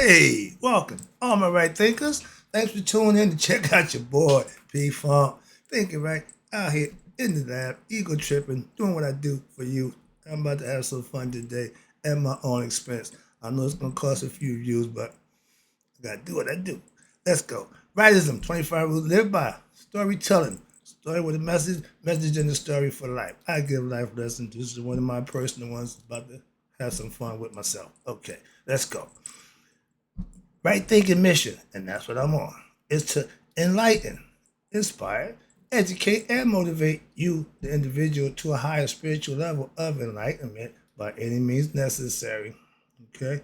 Hey, welcome, all my right thinkers. Thanks for tuning in to check out your boy, P Funk. Thinking right out here in the lab, ego tripping, doing what I do for you. I'm about to have some fun today at my own expense. I know it's gonna cost a few views, but I gotta do what I do. Let's go. Writism, 25 rules to live by. Storytelling. Story with a message in the story for life. I give life lessons. This is one of my personal ones. About to have some fun with myself. Okay, let's go. Right thinking mission, and that's what I'm on, is to enlighten, inspire, educate, and motivate you, the individual, to a higher spiritual level of enlightenment by any means necessary. Okay?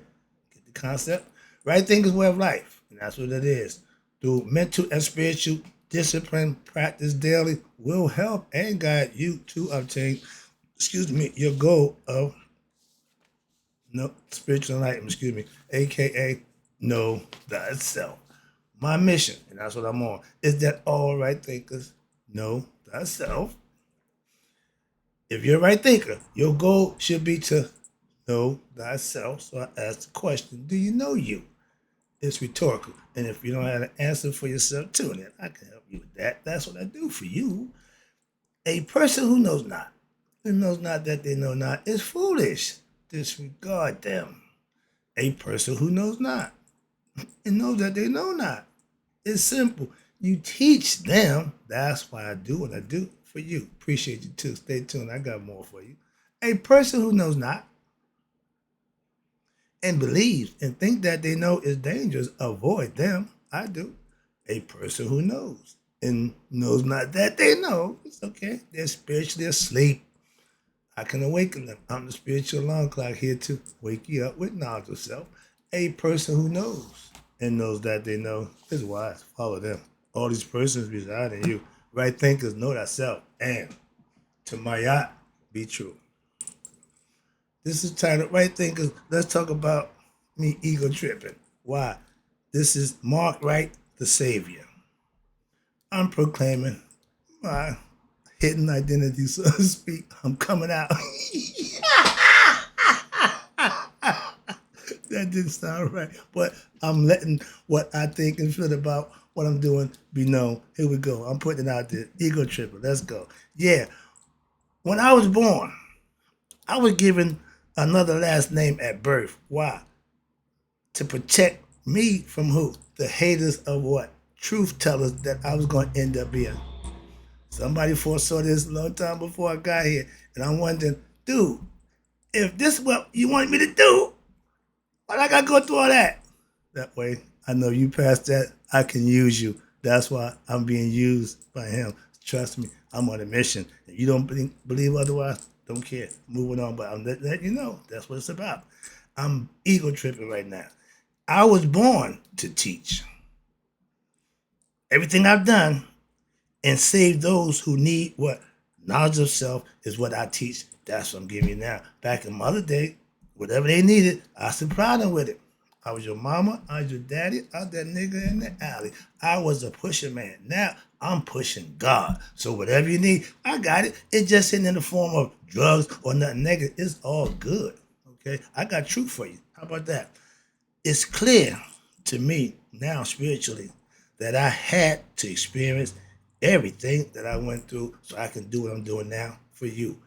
Get the concept? Right thinking is way of life, and that's what it is. Through mental and spiritual discipline, practice daily will help and guide you to obtain, your goal of no spiritual enlightenment, aka know thyself. My mission, and that's what I'm on, is that all right thinkers know thyself. If you're a right thinker, your goal should be to know thyself. So I ask the question, do you know you? It's rhetorical. And if you don't have an answer for yourself, tune in. I can help you with that. That's what I do for you. A person who knows not that they know not, is foolish. Disregard them. A person who knows not and knows that they know not. It's simple. You teach them. That's why I do what I do for you. Appreciate you too. Stay tuned. I got more for you. A person who knows not and believes and think that they know is dangerous, avoid them. I do. A person who knows and knows not that they know, it's okay. They're spiritually asleep. I can awaken them. I'm the spiritual alarm clock here to wake you up with knowledge of self. A person who knows and knows that they know is wise. Follow them. All these persons reside in you. Right thinkers know thyself. And to my yacht, be true. This is titled Right Thinkers. Let's talk about me ego tripping. Why? This is Mark Wright, the Saviour. I'm proclaiming my hidden identity, so to speak. I'm coming out. That didn't sound right, but I'm letting what I think and feel about what I'm doing be known. Here we go. I'm putting it out there. Ego tripping. Let's go. Yeah. When I was born, I was given another last name at birth. Why? To protect me from who? The haters of what? Truth tellers that I was going to end up being. Somebody foresaw this a long time before I got here. And I'm wondering, dude, if this is what you wanted me to do, why I gotta go through all that? That way, I know you passed that. I can use you. That's why I'm being used by him. Trust me, I'm on a mission. If you don't believe otherwise, don't care. Moving on, but I'm letting you know that's what it's about. I'm ego tripping right now. I was born to teach. Everything I've done and save those who need what? Knowledge of self is what I teach. That's what I'm giving you now. Back in my other day, whatever they needed, I supplied them with it. I was your mama, I was your daddy, I was that nigga in the alley. I was a pusher man. Now I'm pushing God. So whatever you need, I got it. It just isn't in the form of drugs or nothing negative. It's all good. Okay? I got truth for you. How about that? It's clear to me now spiritually that I had to experience everything that I went through so I can do what I'm doing now for you.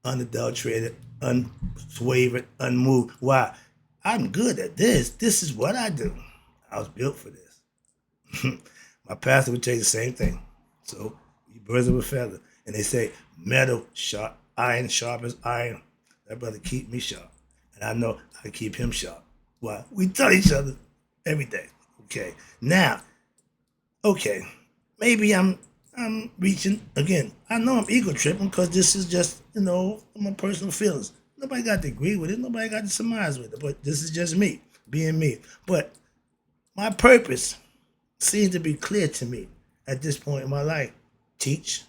Unadulterated, unswavered, unmoved. Why? I'm good at this. This is what I do. I was built for this. My pastor would tell you the same thing. So, you birds of a feather. And they say, metal sharp, iron sharp as iron. That brother keep me sharp. And I know I keep him sharp. Why? We tell each other every day. Okay. Now, okay, maybe I'm reaching again. I know I'm ego tripping because this is just my personal feelings. Nobody got to agree with it. Nobody got to surmise with it. But this is just me being me. But my purpose seems to be clear to me at this point in my life. Teach,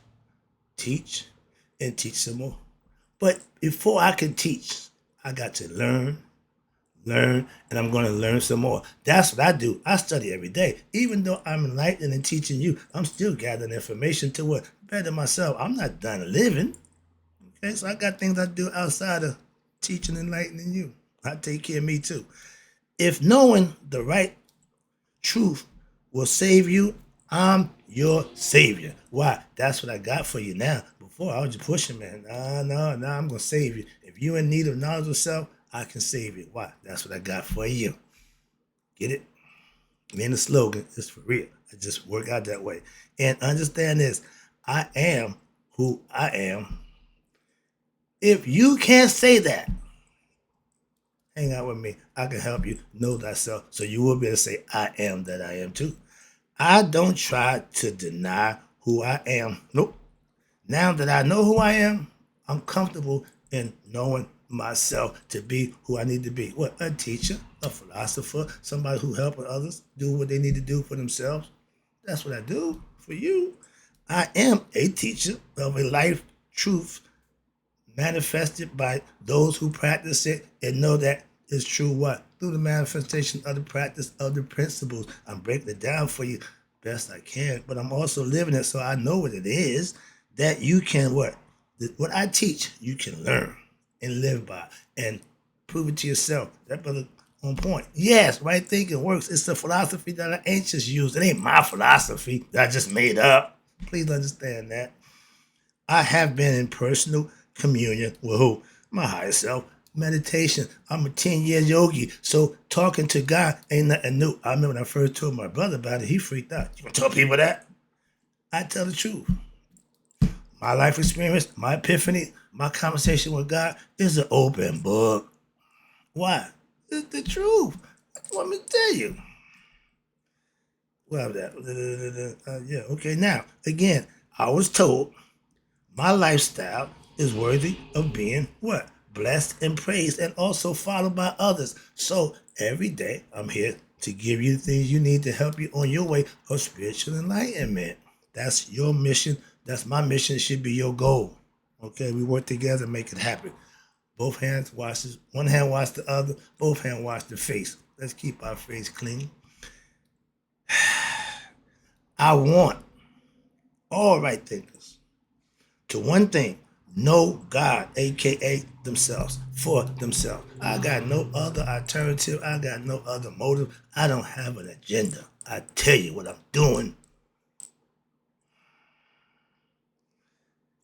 teach, and teach some more. But before I can teach, I got to learn, and I'm going to learn some more. That's what I do. I study every day. Even though I'm enlightening and teaching you, I'm still gathering information to what? Better myself. I'm not done living. Okay, so I got things I do outside of teaching and enlightening you. I take care of me too. If knowing the right truth will save you, I'm your savior. Why? That's what I got for you now. Before I was just pushing, man. No, I'm gonna save you. If you're in need of knowledge of self, I can save you. Why? That's what I got for you. Get it? Me and the slogan is for real. I just work out that way. And understand this. I am who I am. If you can't say that, hang out with me. I can help you know thyself so you will be able to say, I am that I am too. I don't try to deny who I am. Nope. Now that I know who I am, I'm comfortable in knowing myself to be who I need to be. What? A teacher, a philosopher, somebody who helps others do what they need to do for themselves. That's what I do for you. I am a teacher of a life truth manifested by those who practice it and know that it's true what? Through the manifestation of the practice of the principles. I'm breaking it down for you best I can, but I'm also living it so I know what it is that you can what? What I teach, you can learn and live by and prove it to yourself. That brother on point. Yes, right thinking works. It's the philosophy that the ancients used. It ain't my philosophy that I just made up. Please understand that. I have been in personal communion with who? My higher self. Meditation. I'm a 10-year yogi. So talking to God ain't nothing new. I remember when I first told my brother about it, he freaked out. You gonna tell people that? I tell the truth. My life experience, my epiphany, my conversation with God is an open book. Why? It's the truth. That's what I'm gonna tell you. Well, that. Yeah, okay. Now, again, I was told my lifestyle is worthy of being what? Blessed and praised and also followed by others. So every day I'm here to give you the things you need to help you on your way of spiritual enlightenment. That's your mission. That's my mission. It should be your goal. Okay, we work together and make it happen. Both hands wash this, one hand wash the other, both hands wash the face. Let's keep our face clean. I want all right thinkers to one thing, know God, aka themselves, for themselves. I got no other alternative. I got no other motive. I don't have an agenda. I tell you what I'm doing.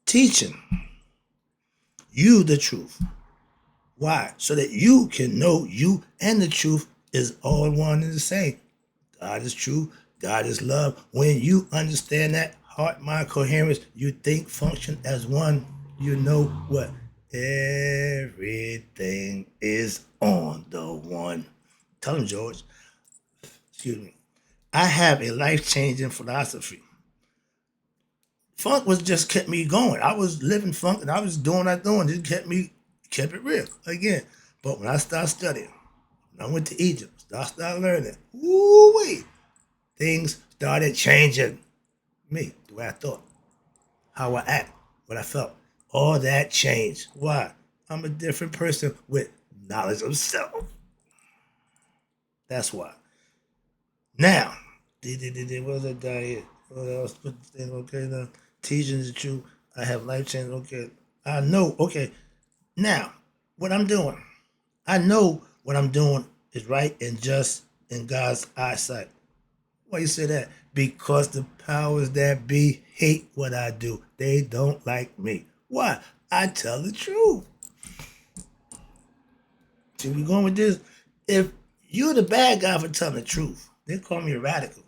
Teaching you the truth. Why? So that you can know you and the truth is all one and the same. God is true. God is love. When you understand that heart, mind, coherence, you think, function as one, you know what? Everything is on the one. Tell him, George. Excuse me. I have a life-changing philosophy. Funk was just kept me going. I was living funk and I was doing what I was doing. It kept it real. Again. But when I started studying, when I went to Egypt, I started learning. Woo-wee. Things started changing. Me, the way I thought, how I act, what I felt. All that changed. Why? I'm a different person with knowledge of self. That's why. Now, what was that down here? What else? Okay, now, teaching the truth. I have life change. Okay. I know. Okay. Now, what I'm doing. I know what I'm doing is right and just in God's eyesight. Why you say that? Because the powers that be hate what I do. They don't like me. Why? I tell the truth. See, we going with this. If you're the bad guy for telling the truth, they call me a radical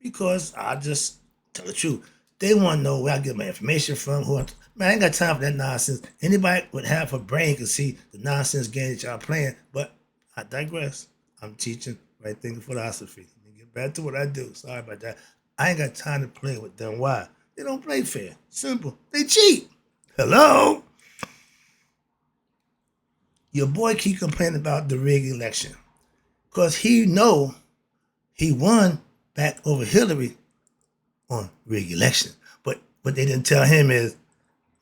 because I just tell the truth. They want to know where I get my information from. Man, I ain't got time for that nonsense. Anybody with half a brain can see the nonsense game that y'all playing. But I digress. I'm teaching right thinking philosophy. Let me get back to what I do. Sorry about that. I ain't got time to play with them. Why? They don't play fair. Simple. They cheat. Hello? Your boy keep complaining about the rigged election. Because he know he won back over Hillary on rigged election. But what they didn't tell him is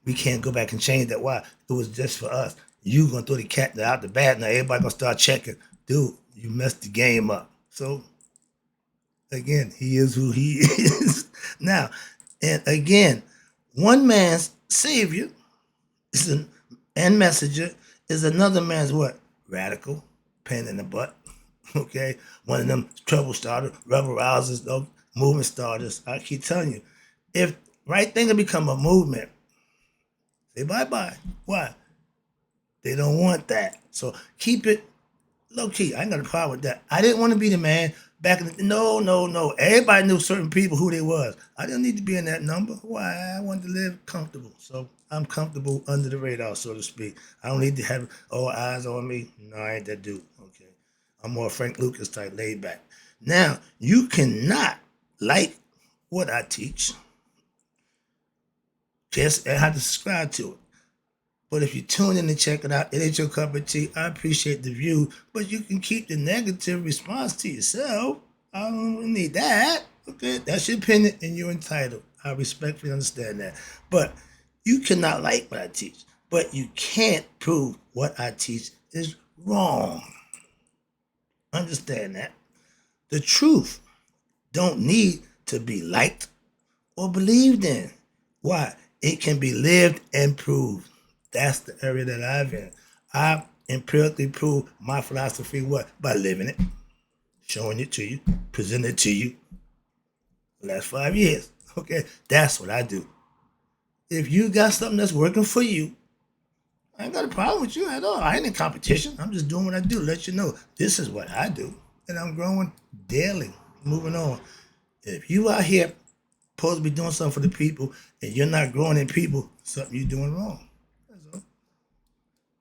we can't go back and change that. Why? It was just for us. You gonna throw the cat out the bag. Now everybody gonna start checking. Dude, you messed the game up. So again, he is who he is. Now, and again, one man's savior is and messenger is another man's what? Radical, pain in the butt. Okay, one of them trouble starters, rebel rousers, those movement starters. I keep telling you, if right thing to become a movement, say bye bye. Why? They don't want that. So keep it low key. I ain't got a problem with that. I didn't want to be the man back in the no. Everybody knew certain people who they was. I didn't need to be in that number. Why? I wanted to live comfortable. So I'm comfortable under the radar, so to speak. I don't need to have all eyes on me. No, I ain't that dude. Okay. I'm more Frank Lucas type, laid back. Now, you cannot like what I teach. Just have to subscribe to it. But if you tune in and check it out, it ain't your cup of tea. I appreciate the view, but you can keep the negative response to yourself. I don't need that. Okay, that's your opinion and you're entitled. I respectfully understand that. But you cannot like what I teach, but you can't prove what I teach is wrong. Understand that. The truth don't need to be liked or believed in. Why? It can be lived and proved. That's the area that I'm in. I empirically prove my philosophy what? By living it, showing it to you, presenting it to you the last 5 years. Okay, that's what I do. If you got something that's working for you, I ain't got a problem with you at all. I ain't in competition. I'm just doing what I do. Let you know this is what I do. And I'm growing daily. Moving on. If you out here supposed to be doing something for the people and you're not growing in people, something you're doing wrong. That's all.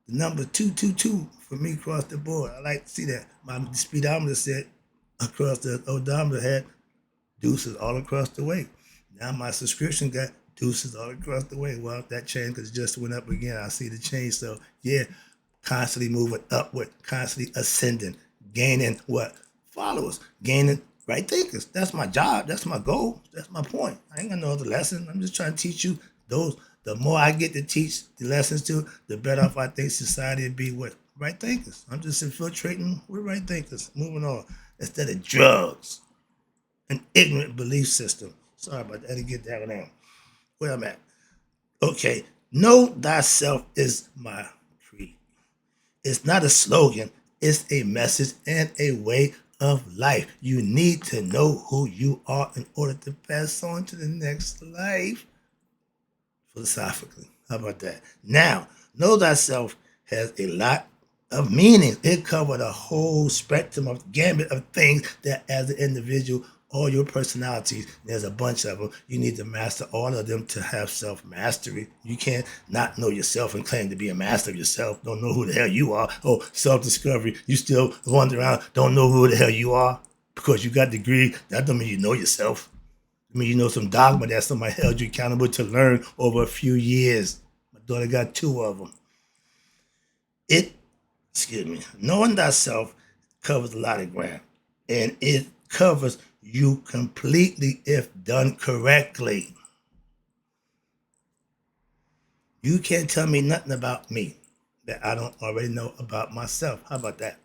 The number 222 for me across the board. I like to see that. My speedometer said across the odometer had deuces all across the way. Now my subscription got deuces all across the way. Well, that changed because it just went up again. I see the change. So yeah, constantly moving upward, constantly ascending, gaining what? Followers, gaining right thinkers. That's my job. That's my goal. That's my point. I ain't got no other lesson. I'm just trying to teach you those. The more I get to teach the lessons to, the better off I think society would be with right thinkers. I'm just infiltrating with right thinkers. Moving on. Instead of drugs, an ignorant belief system. Sorry about that. I didn't get that one out. Where I'm at. Okay. Know thyself is my creed. It's not a slogan, it's a message and a way of life. You need to know who you are in order to pass on to the next life. Philosophically. How about that? Now, know thyself has a lot of meanings. It covers a whole spectrum of gambit of things that as an individual, all your personalities, there's a bunch of them. You need to master all of them to have self-mastery. You can't not know yourself and claim to be a master of yourself. Don't know who the hell you are. Oh, self-discovery. You still wander around, don't know who the hell you are because you got a degree. That don't mean you know yourself. I mean, you know some dogma that somebody held you accountable to learn over a few years. My daughter got 2 of them. Knowing thyself covers a lot of ground. And it covers you completely if done correctly. You can't tell me nothing about me that I don't already know about myself. How about that?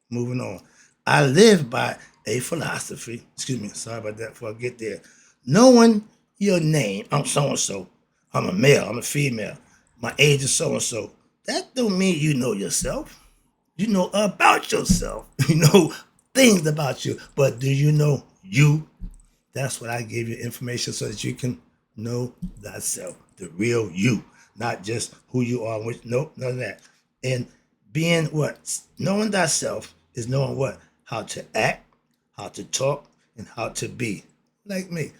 Moving on. I live by a philosophy. Sorry about that before I get there. Knowing your name, I'm so-and-so. I'm a male, I'm a female. My age is so-and-so. That don't mean you know yourself. You know about yourself. You know things about you. But do you know you? That's what I gave you information so that you can know thyself, the real you, not just who you are. Nope, none of that. And being what? Knowing thyself is knowing what? How to act, how to talk, and how to be. Like me,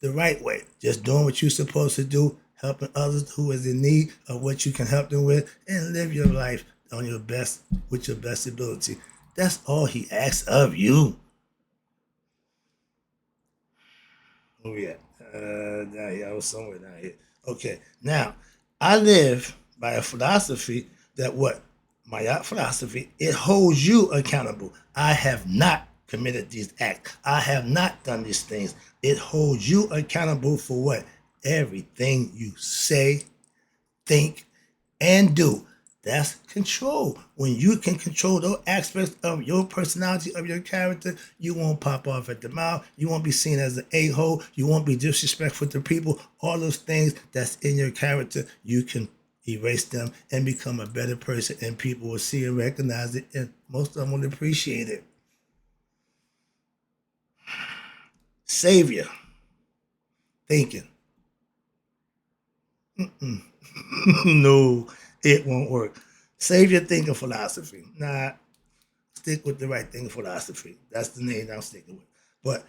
the right way. Just doing what you're supposed to do, helping others who is in need of what you can help them with, and live your life on your best, with your best ability. That's all he asks of you. Oh yeah, down here. I was somewhere down here. Okay, now I live by a philosophy that what my philosophy it holds you accountable. I have not committed these acts. I have not done these things. It holds you accountable for what everything you say, think, and do. That's control. When you can control those aspects of your personality, of your character, you won't pop off at the mouth. You won't be seen as an a-hole. You won't be disrespectful to people. All those things that's in your character, you can erase them, and become a better person, and people will see and recognize it, and most of them will appreciate it. Savior thinking. No, it won't work. Savior thinking philosophy. Nah, stick with the right thinking philosophy. That's the name I'm sticking with. But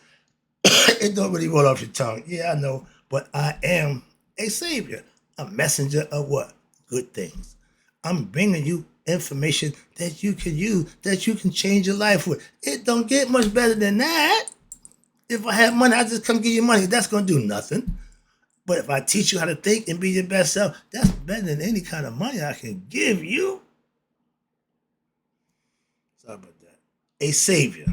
it don't really roll off your tongue. Yeah, I know. But I am a savior, a messenger of what? Good things. I'm bringing you information that you can use, that you can change your life with. It don't get much better than that. If I have money, I just come give you money. That's going to do nothing. But if I teach you how to think and be your best self, that's better than any kind of money I can give you. Sorry about that. A savior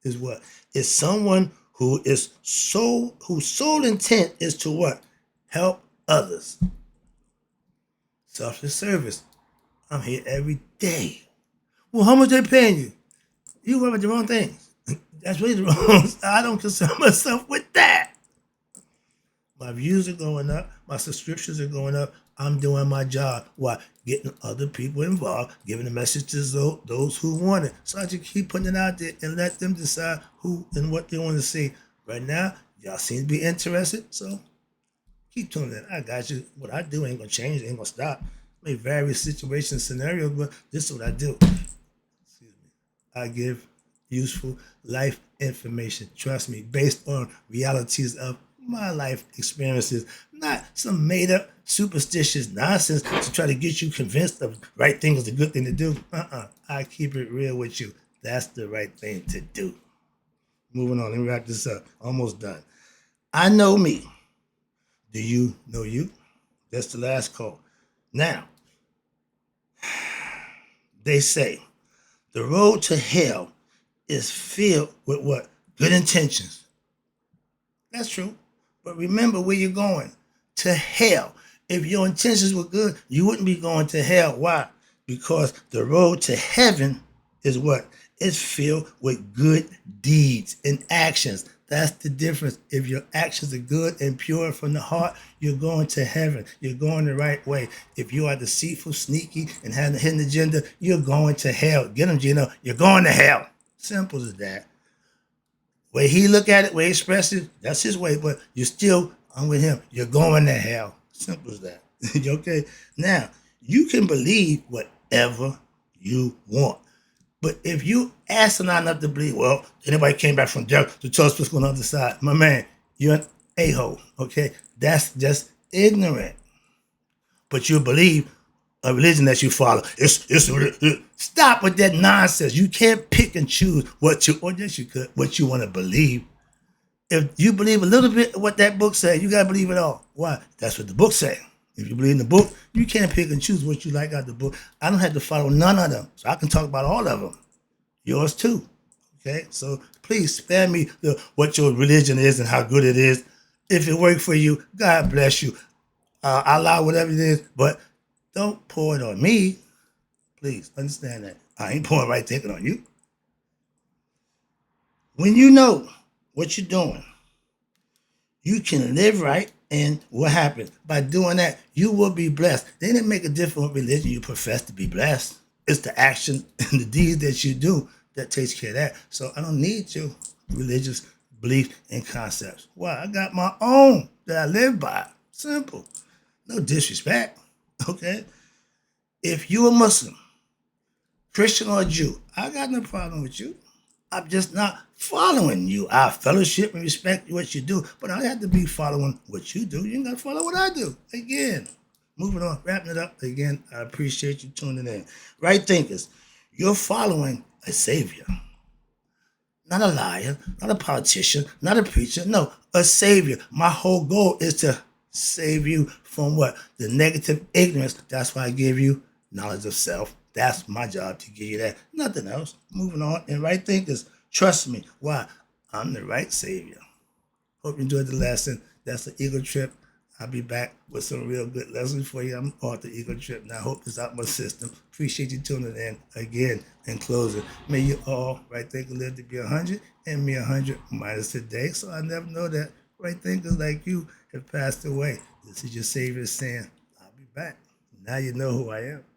is what? Is someone who is whose sole intent is to what? Help others. Selfless service. I'm here every day. Well, how much they paying you? You worry about the wrong things. That's really the wrong. I don't concern myself with that. My views are going up. My subscriptions are going up. I'm doing my job. Why? Getting other people involved, giving the message to those who want it. So I just keep putting it out there and let them decide who and what they want to see. Right now, y'all seem to be interested, so keep tuning in. I got you. What I do ain't gonna change. Ain't gonna stop. May various situations, scenarios, but this is what I do. I give useful life information. Trust me, based on realities of my life experiences, not some made up superstitious nonsense to try to get you convinced of right thing is the good thing to do. I keep it real with you. That's the right thing to do. Moving on, let me wrap this up. Almost done. I know me. Do you know you? That's the last call. Now, they say the road to hell is filled with what? Good intentions. That's true. But remember where you're going. To hell. If your intentions were good, you wouldn't be going to hell. Why? Because the road to heaven is what? It's filled with good deeds and actions. That's the difference. If your actions are good and pure from the heart, you're going to heaven. You're going the right way. If you are deceitful, sneaky, and have a hidden agenda, you're going to hell. Get them, Gino. You're going to hell. Simple as that. Way he look at it, way he express it, that's his way, but you're still, I'm with him. You're going to hell. Simple as that. Okay? Now, you can believe whatever you want. But if you asinine enough to believe, well, anybody came back from jail to tell us what's going on the other side, my man, you're an a-hole, okay? That's just ignorant. But you believe a religion that you follow. Stop with that nonsense. You can't pick and choose what you, or yes you could, what you want to believe. If you believe a little bit of what that book says, you gotta believe it all. Why? That's what the book says. If you believe in the book, you can't pick and choose what you like out of the book. I don't have to follow none of them, so I can talk about all of them. Yours too. Okay, so please spare me what your religion is and how good it is. If it worked for you, God bless you. I allow whatever it is, but don't pour it on me. Please understand that. I ain't pouring right thinking on you. When you know what you're doing, you can live right, and what happens? By doing that, you will be blessed. They didn't make a difference what religion you profess to be blessed. It's the action and the deeds that you do that takes care of that. So I don't need your religious beliefs and concepts. Why? I got my own that I live by. Simple. No disrespect. Okay? If you a Muslim, Christian or Jew, I got no problem with you. I'm just not following you. I fellowship and respect what you do, but I have to be following what you do. You ain't got to follow what I do. Again, moving on, wrapping it up. Again, I appreciate you tuning in. Right thinkers, you're following a savior. Not a liar, not a politician, not a preacher. No, a savior. My whole goal is to save you from what? The negative ignorance. That's why I give you knowledge of self. That's my job to give you that. Nothing else. Moving on. And right thinkers, trust me. Why? I'm the right savior. Hope you enjoyed the lesson. That's the ego trip. I'll be back with some real good lessons for you. I'm off the ego trip now. I hope it's out my system. Appreciate you tuning in again. In closing, may you all, right thinker, live to be 100 and me 100 minus today. So I never know that right thinkers like you have passed away. This is your Savior saying, I'll be back. Now you know who I am.